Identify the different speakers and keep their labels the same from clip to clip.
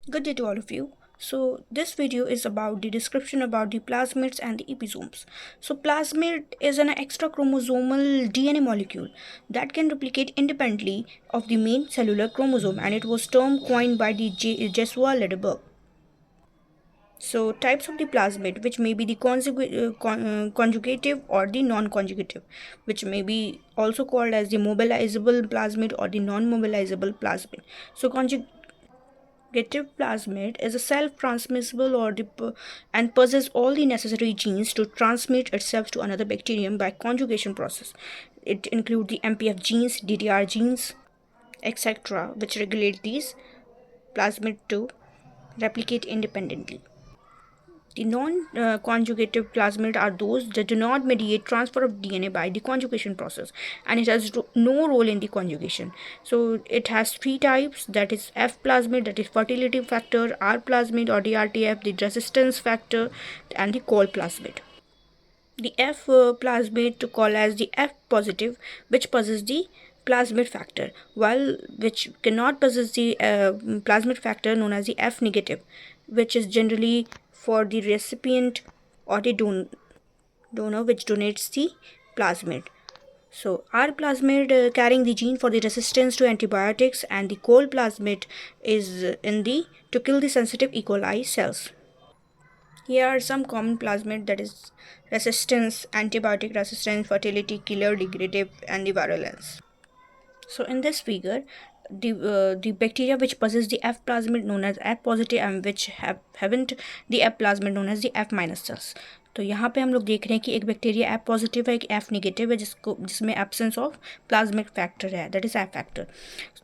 Speaker 1: Good day to all of you. So this video is about the description about the plasmids and the episomes. So plasmid is an extra chromosomal DNA molecule that can replicate independently of the main cellular chromosome, and it was term coined by the Jesua Lederberg. So types of the plasmid, which may be the conjugative or the non-conjugative, which may be also called as the mobilizable plasmid or the non-mobilizable plasmid. So conjugative plasmid is a self-transmissible and possesses all the necessary genes to transmit itself to another bacterium by conjugation process. It includes the MPF genes, DDR genes, etc., which regulate these plasmid to replicate independently. The non-conjugative plasmid are those that do not mediate transfer of DNA by the conjugation process, and it has no role in the conjugation. So it has three types, that is F plasmid, that is fertility factor, R plasmid or the RTF, the resistance factor, and the Col plasmid. The F plasmid to call as the F positive, which possesses the plasmid factor, while which cannot possess the plasmid factor known as the F negative, which is generally for the recipient or the donor which donates the plasmid. So R plasmid carrying the gene for the resistance to antibiotics, and the Col plasmid is in the to kill the sensitive E. coli cells. Here are some common plasmid, that is resistance, antibiotic resistance, fertility killer, degradative, and the virulence. So in this figure, the bacteria which possess the F plasmid known as F positive and which haven't the F plasmid known as the F minus cells. तो यहाँ पे हम लोग देख रहे हैं कि एक बैक्टीरिया F पॉजिटिव है, एक F नेगेटिव है, जिसमें एब्सेंस ऑफ प्लाज्मिक फैक्टर है, that is F factor.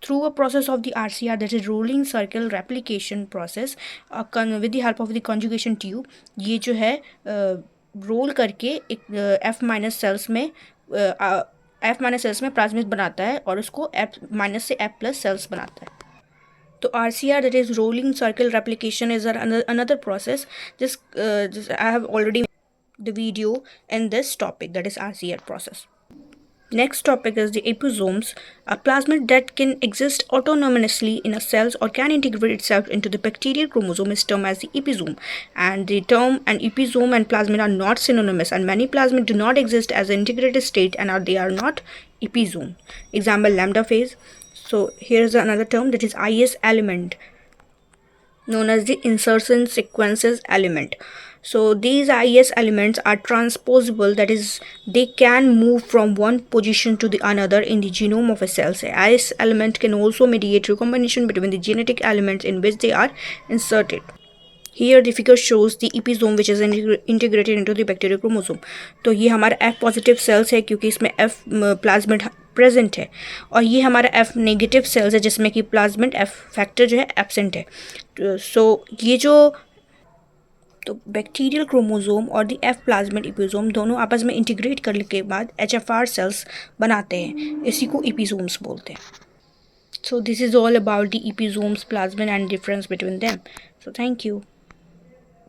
Speaker 1: Through a process of the RCR, that is rolling circle replication process, with the help of the conjugation tube, ये जो है role करके एक F माइनस सेल्स में F minus cells में plasmid बनाता है और उसको F माइनस से F प्लस सेल्स बनाता है. तो RCR, that is rolling circle replication, is another process. Just I have already made the video in this topic, that is RCR process. Next topic is the episomes, a plasmid that can exist autonomously in a cells or can integrate itself into the bacterial chromosome is termed as the episome. And the term and episome and plasmid are not synonymous, and many plasmid do not exist as an integrated state and they are not episome. Example, lambda phase. So here is another term, that is IS element, known as the insertion sequences element. So these IS elements are transposable, that is they can move from one position to the another in the genome of a cell. So IS element can also mediate recombination between the genetic elements in which they are inserted. Here the figure shows the episome which is integrated into the bacterial chromosome. तो ये हमारा F positive sales है क्योंकि इसमें F plasmid present है, और ये हमारा F नेगेटिव सेल्स है जिसमें कि प्लाज्मिड F फैक्टर जो है एब्सेंट है. सो ये जो तो बैक्टीरियल क्रोमोसोम और दी F प्लाज्मिड एपिसोम दोनों आपस में इंटीग्रेट करने के बाद HFR सेल्स बनाते हैं, इसी को एपिसोम्स बोलते हैं. So this is all about the episomes, plasmid and difference between them. So thank you.